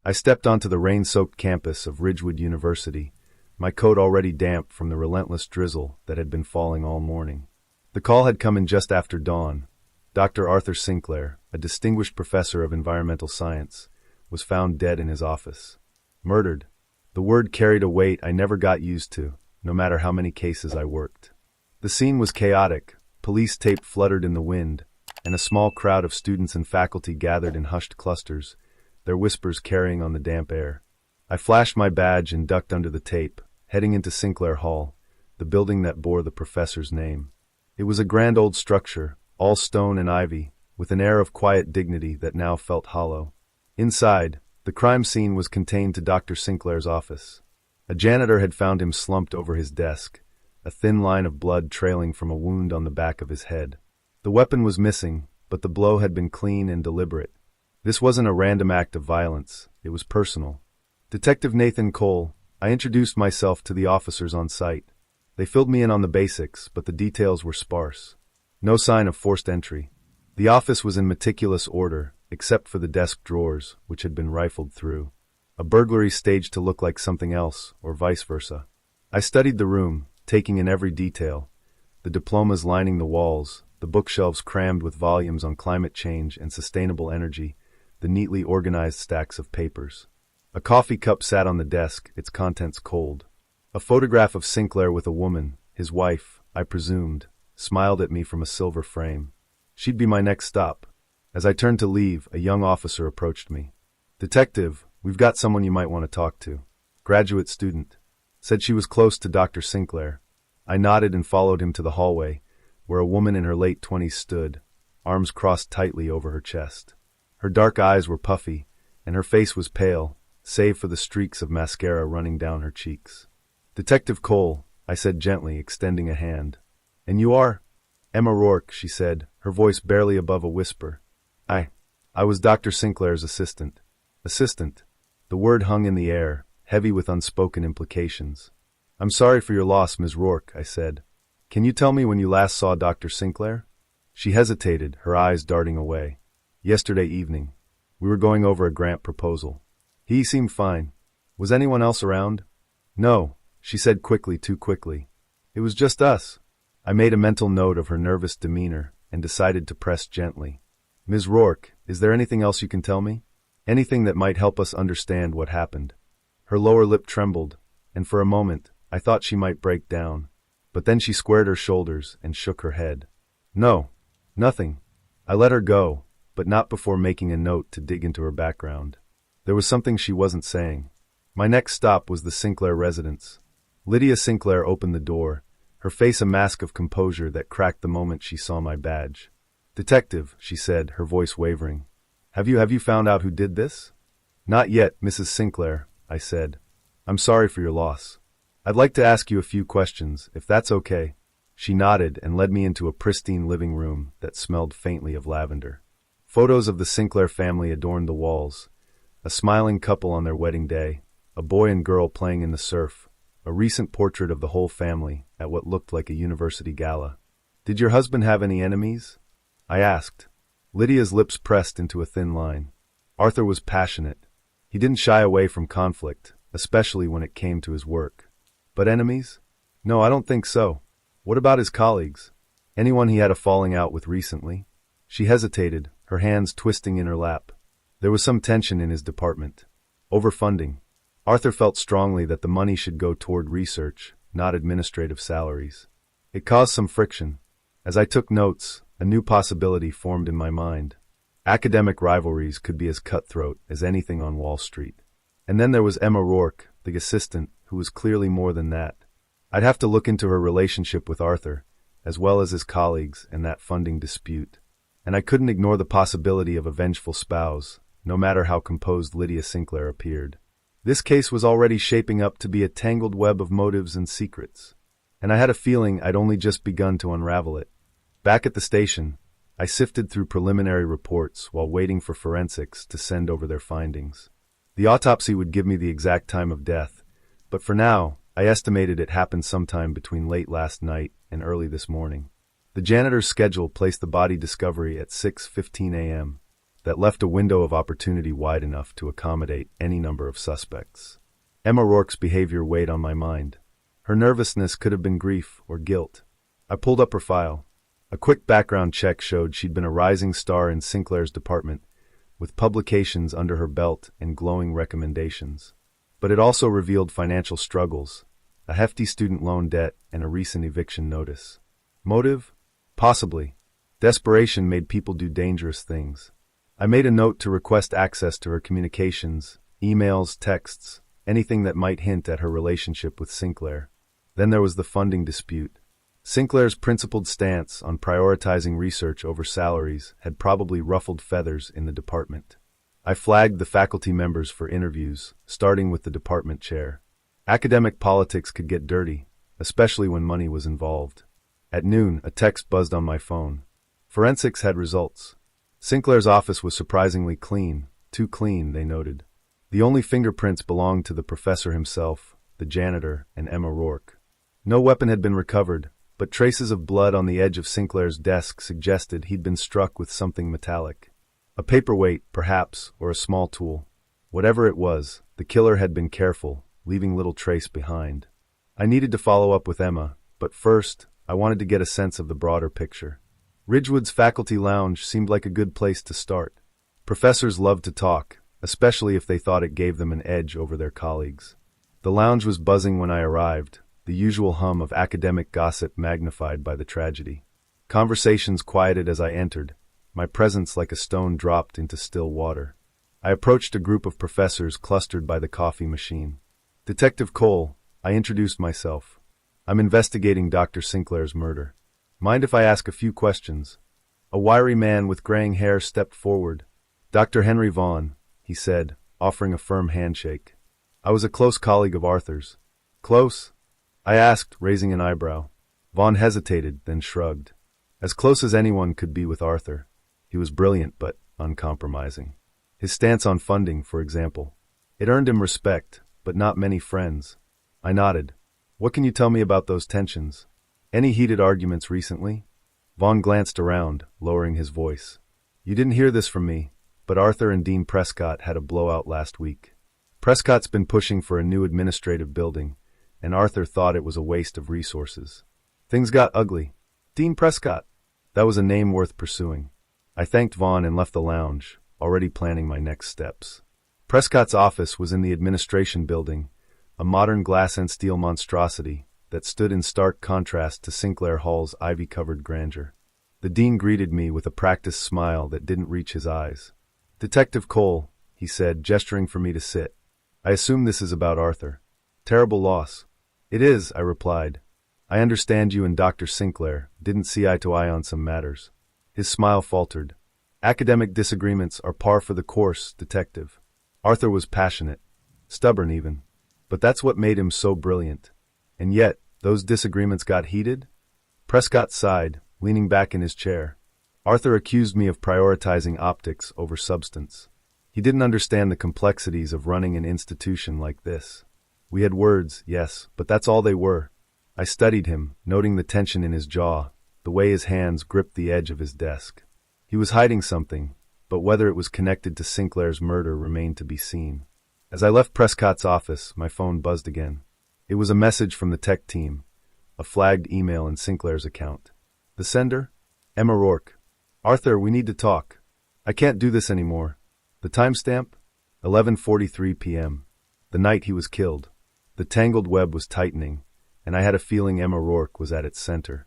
I stepped onto the rain-soaked campus of Ridgewood University, my coat already damp from the relentless drizzle that had been falling all morning. The call had come in just after dawn. Dr. Arthur Sinclair, a distinguished professor of environmental science, was found dead in his office. Murdered. The word carried a weight I never got used to, no matter how many cases I worked. The scene was chaotic. Police tape fluttered in the wind, and a small crowd of students and faculty gathered in hushed clusters, their whispers carrying on the damp air. I flashed my badge and ducked under the tape, heading into Sinclair Hall, the building that bore the professor's name. It was a grand old structure, all stone and ivy, with an air of quiet dignity that now felt hollow. Inside, the crime scene was contained to Dr. Sinclair's office. A janitor had found him slumped over his desk, a thin line of blood trailing from a wound on the back of his head. The weapon was missing, but the blow had been clean and deliberate. This wasn't a random act of violence, it was personal. Detective Nathan Cole, I introduced myself to the officers on site. They filled me in on the basics, but the details were sparse. No sign of forced entry. The office was in meticulous order, except for the desk drawers, which had been rifled through. A burglary staged to look like something else, or vice versa. I studied the room, taking in every detail. The diplomas lining the walls, the bookshelves crammed with volumes on climate change and sustainable energy, the neatly organized stacks of papers. A coffee cup sat on the desk, its contents cold. A photograph of Sinclair with a woman, his wife, I presumed, smiled at me from a silver frame. She'd be my next stop. As I turned to leave, a young officer approached me. "Detective, we've got someone you might want to talk to." Graduate student. Said she was close to Dr. Sinclair. I nodded and followed him to the hallway, where a woman in her late 20s stood, arms crossed tightly over her chest. Her dark eyes were puffy, and her face was pale, save for the streaks of mascara running down her cheeks. "Detective Cole," I said gently, extending a hand. "And you are?" "Emma Rourke," she said, her voice barely above a whisper. I was Dr. Sinclair's assistant." Assistant. The word hung in the air, heavy with unspoken implications. "I'm sorry for your loss, Ms. Rourke," I said. "Can you tell me when you last saw Dr. Sinclair?" She hesitated, her eyes darting away. "Yesterday evening. We were going over a grant proposal. He seemed fine. Was anyone else around?" "No," she said quickly, too quickly. "It was just us." I made a mental note of her nervous demeanor and decided to press gently. "Ms. Rourke, is there anything else you can tell me? Anything that might help us understand what happened?" Her lower lip trembled, and for a moment, I thought she might break down. But then she squared her shoulders and shook her head. "No, nothing." I let her go, but not before making a note to dig into her background. There was something she wasn't saying. My next stop was the Sinclair residence. Lydia Sinclair opened the door, her face a mask of composure that cracked the moment she saw my badge. "Detective," she said, her voice wavering. Have you found out who did this?" "Not yet, Mrs. Sinclair," I said. "I'm sorry for your loss. I'd like to ask you a few questions, if that's okay." She nodded and led me into a pristine living room that smelled faintly of lavender. Photos of the Sinclair family adorned the walls. A smiling couple on their wedding day, a boy and girl playing in the surf, a recent portrait of the whole family at what looked like a university gala. "Did your husband have any enemies?" I asked. Lydia's lips pressed into a thin line. Arthur was passionate. He didn't shy away from conflict, especially when it came to his work. But enemies? No, I don't think so. What about his colleagues? Anyone he had a falling out with recently? She hesitated, her hands twisting in her lap. There was some tension in his department. Overfunding. Arthur felt strongly that the money should go toward research, not administrative salaries. It caused some friction. As I took notes, a new possibility formed in my mind. Academic rivalries could be as cutthroat as anything on Wall Street. And then there was Emma Rourke, the assistant, who was clearly more than that. I'd have to look into her relationship with Arthur, as well as his colleagues and that funding dispute. And I couldn't ignore the possibility of a vengeful spouse, no matter how composed Lydia Sinclair appeared. This case was already shaping up to be a tangled web of motives and secrets. And I had a feeling I'd only just begun to unravel it. Back at the station, I sifted through preliminary reports while waiting for forensics to send over their findings. The autopsy would give me the exact time of death, but for now, I estimated it happened sometime between late last night and early this morning. The janitor's schedule placed the body discovery at 6:15 a.m. that left a window of opportunity wide enough to accommodate any number of suspects. Emma Rourke's behavior weighed on my mind. Her nervousness could have been grief or guilt. I pulled up her file. A quick background check showed she'd been a rising star in Sinclair's department, with publications under her belt and glowing recommendations. But it also revealed financial struggles, a hefty student loan debt, and a recent eviction notice. Motive? Possibly. Desperation made people do dangerous things. I made a note to request access to her communications, emails, texts, anything that might hint at her relationship with Sinclair. Then there was the funding dispute. Sinclair's principled stance on prioritizing research over salaries had probably ruffled feathers in the department. I flagged the faculty members for interviews, starting with the department chair. Academic politics could get dirty, especially when money was involved. At noon, a text buzzed on my phone. Forensics had results. Sinclair's office was surprisingly clean, too clean, they noted. The only fingerprints belonged to the professor himself, the janitor, and Emma Rourke. No weapon had been recovered, but traces of blood on the edge of Sinclair's desk suggested he'd been struck with something metallic. A paperweight, perhaps, or a small tool. Whatever it was, the killer had been careful, leaving little trace behind. I needed to follow up with Emma, but first, I wanted to get a sense of the broader picture. Ridgewood's faculty lounge seemed like a good place to start. Professors loved to talk, especially if they thought it gave them an edge over their colleagues. The lounge was buzzing when I arrived, the usual hum of academic gossip magnified by the tragedy. Conversations quieted as I entered, my presence like a stone dropped into still water. I approached a group of professors clustered by the coffee machine. Detective Cole, I introduced myself. I'm investigating Dr. Sinclair's murder. Mind if I ask a few questions? A wiry man with graying hair stepped forward. Dr. Henry Vaughn, he said, offering a firm handshake. I was a close colleague of Arthur's. Close? I asked, raising an eyebrow. Vaughn hesitated, then shrugged. As close as anyone could be with Arthur. He was brilliant but uncompromising. His stance on funding, for example. It earned him respect, but not many friends. I nodded. What can you tell me about those tensions? Any heated arguments recently? Vaughn glanced around, lowering his voice. You didn't hear this from me, but Arthur and Dean Prescott had a blowout last week. Prescott's been pushing for a new administrative building, and Arthur thought it was a waste of resources. Things got ugly. Dean Prescott. That was a name worth pursuing. I thanked Vaughn and left the lounge, already planning my next steps. Prescott's office was in the administration building, a modern glass and steel monstrosity that stood in stark contrast to Sinclair Hall's ivy-covered grandeur. The dean greeted me with a practiced smile that didn't reach his eyes. Detective Cole, he said, gesturing for me to sit. I assume this is about Arthur. Terrible loss. It is, I replied. I understand you and Dr. Sinclair didn't see eye to eye on some matters. His smile faltered. Academic disagreements are par for the course, detective. Arthur was passionate, stubborn even. But that's what made him so brilliant. And yet, those disagreements got heated? Prescott sighed, leaning back in his chair. Arthur accused me of prioritizing optics over substance. He didn't understand the complexities of running an institution like this. We had words, yes, but that's all they were. I studied him, noting the tension in his jaw, the way his hands gripped the edge of his desk. He was hiding something, but whether it was connected to Sinclair's murder remained to be seen. As I left Prescott's office, my phone buzzed again. It was a message from the tech team, a flagged email in Sinclair's account. The sender? Emma Rourke. Arthur, we need to talk. I can't do this anymore. The timestamp? 11:43 p.m. The night he was killed. The tangled web was tightening, and I had a feeling Emma Rourke was at its center.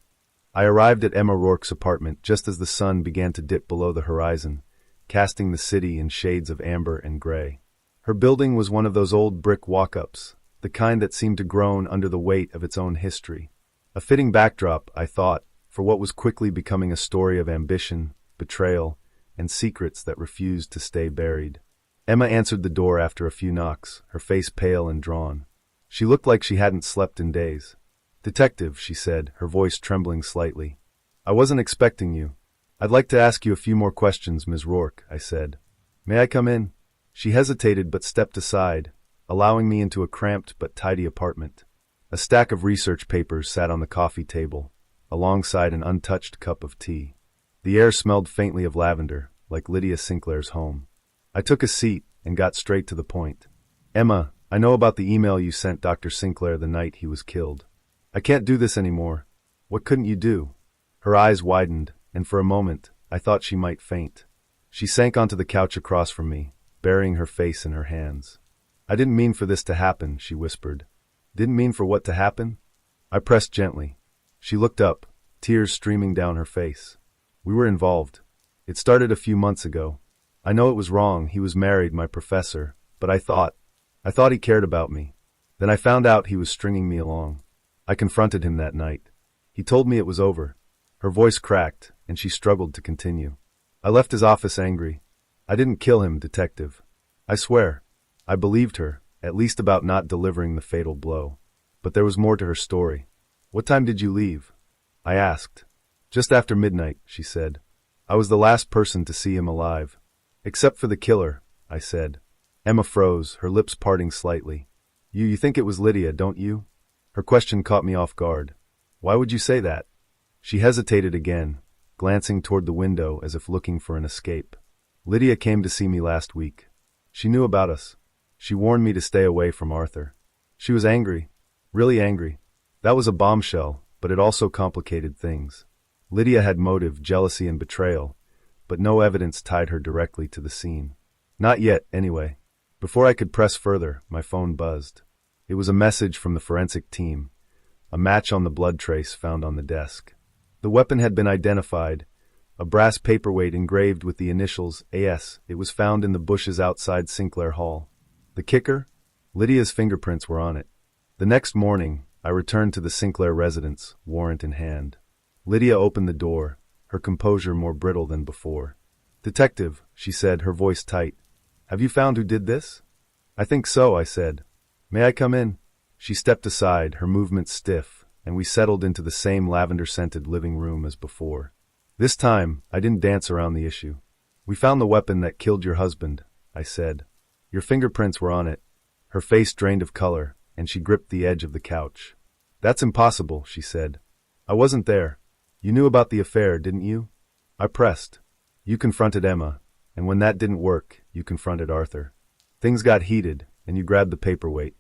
I arrived at Emma Rourke's apartment just as the sun began to dip below the horizon, casting the city in shades of amber and gray. Her building was one of those old brick walk-ups, the kind that seemed to groan under the weight of its own history. A fitting backdrop, I thought, for what was quickly becoming a story of ambition, betrayal, and secrets that refused to stay buried. Emma answered the door after a few knocks, her face pale and drawn. She looked like she hadn't slept in days. Detective, she said, her voice trembling slightly. I wasn't expecting you. I'd like to ask you a few more questions, Ms. Rourke, I said. May I come in? She hesitated but stepped aside, allowing me into a cramped but tidy apartment. A stack of research papers sat on the coffee table, alongside an untouched cup of tea. The air smelled faintly of lavender, like Lydia Sinclair's home. I took a seat and got straight to the point. Emma, I know about the email you sent Dr. Sinclair the night he was killed. I can't do this anymore. What couldn't you do? Her eyes widened, and for a moment, I thought she might faint. She sank onto the couch across from me, burying her face in her hands. I didn't mean for this to happen, she whispered. Didn't mean for what to happen? I pressed gently. She looked up, tears streaming down her face. We were involved. It started a few months ago. I know it was wrong, he was married, my professor, but I thought he cared about me. Then I found out he was stringing me along. I confronted him that night. He told me it was over. Her voice cracked, and she struggled to continue. I left his office angry. I didn't kill him, detective. I swear. I believed her, at least about not delivering the fatal blow. But there was more to her story. What time did you leave? I asked. Just after midnight, she said. I was the last person to see him alive. Except for the killer, I said. Emma froze, her lips parting slightly. You think it was Lydia, don't you? Her question caught me off guard. Why would you say that? She hesitated again, glancing toward the window as if looking for an escape. Lydia came to see me last week. She knew about us. She warned me to stay away from Arthur. She was angry. Really angry. That was a bombshell, but it also complicated things. Lydia had motive, jealousy, and betrayal, but no evidence tied her directly to the scene. Not yet, anyway. Before I could press further, my phone buzzed. It was a message from the forensic team, a match on the blood trace found on the desk. The weapon had been identified, a brass paperweight engraved with the initials AS. It was found in the bushes outside Sinclair Hall. The kicker? Lydia's fingerprints were on it. The next morning, I returned to the Sinclair residence, warrant in hand. Lydia opened the door, her composure more brittle than before. Detective, she said, her voice tight. Have you found who did this? I think so, I said. May I come in? She stepped aside, her movements stiff, and we settled into the same lavender-scented living room as before. This time, I didn't dance around the issue. We found the weapon that killed your husband, I said. Your fingerprints were on it. Her face drained of color, and she gripped the edge of the couch. That's impossible, she said. I wasn't there. You knew about the affair, didn't you? I pressed. You confronted Emma, and when that didn't work, you confronted Arthur. Things got heated, and you grabbed the paperweight.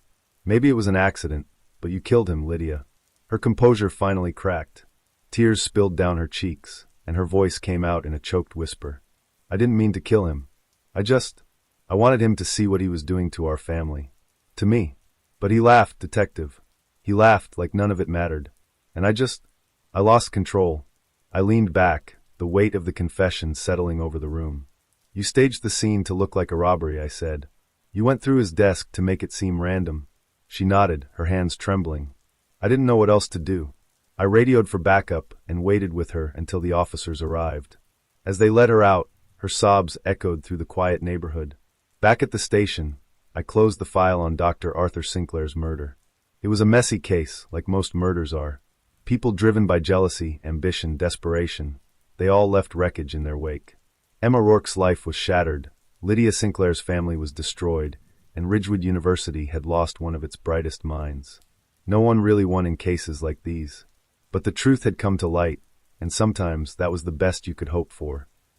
Maybe it was an accident, but you killed him, Lydia. Her composure finally cracked. Tears spilled down her cheeks, and her voice came out in a choked whisper. I didn't mean to kill him. I wanted him to see what he was doing to our family. To me. But he laughed, detective. He laughed like none of it mattered. And I lost control. I leaned back, the weight of the confession settling over the room. You staged the scene to look like a robbery, I said. You went through his desk to make it seem random. She nodded, her hands trembling. I didn't know what else to do. I radioed for backup and waited with her until the officers arrived. As they let her out, her sobs echoed through the quiet neighborhood. Back at the station, I closed the file on Dr. Arthur Sinclair's murder. It was a messy case, like most murders are. People driven by jealousy, ambition, desperation. They all left wreckage in their wake. Emma Rourke's life was shattered, Lydia Sinclair's family was destroyed, and Ridgewood University had lost one of its brightest minds. No one really won in cases like these. But the truth had come to light, and sometimes that was the best you could hope for.